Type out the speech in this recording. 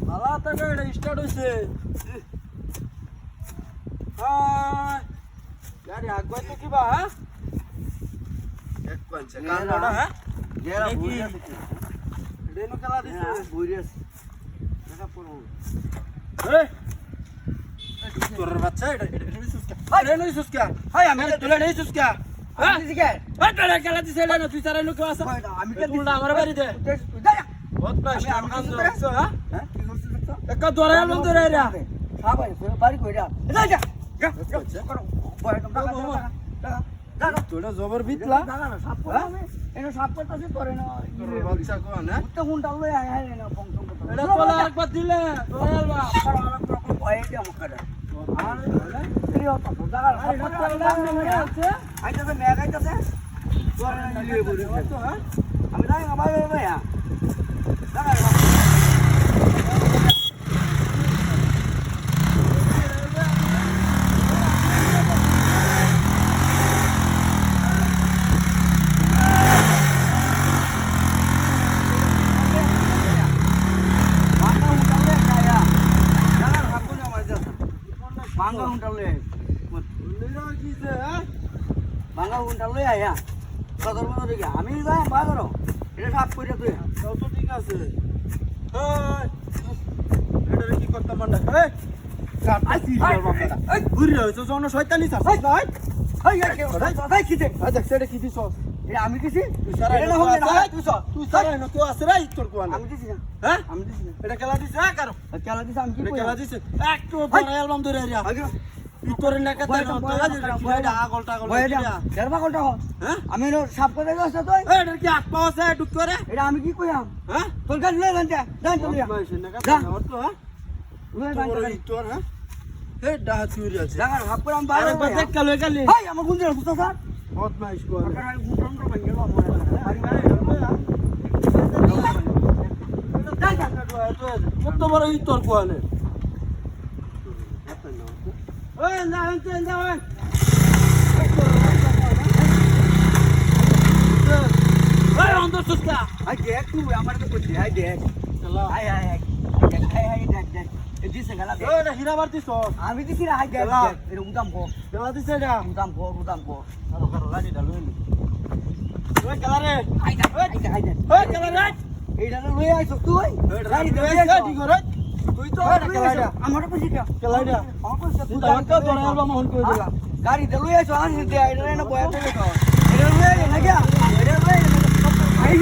ভালো থেকে এটা স্টার্ট হইছে হাই গাড়ি আগুয়াই তো কিবা হ্যাঁ এক কোনছে কান্ডটা হ্যাঁ গেরা বুড়িয়া দিছে রেনু খেলা দিছে বুড়িয়া দেখা পড়ো এই তোর বাচ্চা এটা সুস্কা হাই রেনু সুস্কা হাই আমি তুলে নেই সুস্কা হ্যাঁ দিছে কে হাই তোরা খেলা দিছে রেনু তুই সারা লোক আছে আমি কে উল্টা আমার বাড়ি দে দাঁড়া বহুত কষ্ট আমি কাম কিছু করছ হ্যাঁ হ্যাঁ কি করছিস তো একটা দরে আলম দরে রে হ্যাঁ ভাই বাড়ি কইরা যা যা যা করো বয় তো দাঁড়া তোরা জবর বিতলা দাঁড়া না সাপ করো আমি এনে সাপ করতেছি করে না তোর বাচ্চা কোন হ্যাঁ উত্তে হুন্ডা লই আয় আয় না পংচং করতে এটা তোলা একবার দিলে তোরা আলবা ভয় দিয়ে আমাকে আর প্রিয় তো দাঁড়া আরে এটা তোলা না আছে আইতাছে মেঘ আইতাছে করে না নিয়ে বলি তো হ্যাঁ আমি যাই না ভাই ভাই দাঁড়া Bangga undang le. লিরা কিছে হ্যাঁ Bangga undang le ya. Sadar mana lagi? Ami dah bangga lo. Ini sap kau tu. তাও তো ঠিক আছে হাই এটা কি করতে মন এই কাটা কি বাবা এই ঘুরে হইছো জন শয়তানি চাস ভাই Hai ya ke? Hai kita. আ দেখ সেটা কি দিছ Ini ami kisi. তুই সারা Ini nama mana? তুই সারা না কেউ আছে রে তোর কোন Ami kisi na. হ্যাঁ Ami kisi na. এটা খেলা দিছে হ্যাঁ কারো Kalau di sam এটা kiri. খেলা দিছে একটু বড় অ্যালবাম ধরে রিয়া Ayo. তোর নাকা তাই না তোরা আগল টাগল Boy dah. Darba kau tahu? হ্যাঁ Ami no sap kau dah gak tu? এটা কি আত্মা আছে ঢুক করে Ini ami kiki kau yang. হ্যাঁ Tuh kan lu nanti. Dan tu ya. নাকা তাই না তো হ্যাঁ Lu nanti. তোর তোর হ্যাঁ এই ডাহা চুরি আছে Jangan aku yang আরে baru. বাদে কালে কালে Hai, ama gundir susah kan? বদমাইশ করে Makan gundir gundir panggil lo. কত বড় ই তোর কোয়ালে ওই না হইতে না ওই ওই অন্তর সুস্কা Hai dek tu, amar tu putih. Hai dek. চলা Hai hai hai. Hai dek dek. Ini segala dek. ওই না হীরা বাড়তি sauce Ami di sini hai dek. Salah. Ini udam ko. দেলা দিছে এটা Udam ko, udam ko. কারো কারো লানি ডালুই ওই কালারে Hai dek, hai dek, hai dek. ওই কালারে Ini dah lu ai sok tu ai. রানি দে কি করে তুই তো ওই কেলাইডা। আমার কাছে কি? কেলাইডা। আমার কাছে তুই তাকে তোর অ্যালবাম অন করে দিলা গাড়ি তে লই আইছো আর দে আইরা না বয়া থেকে তো এটা লই আই না কি এটা লই আই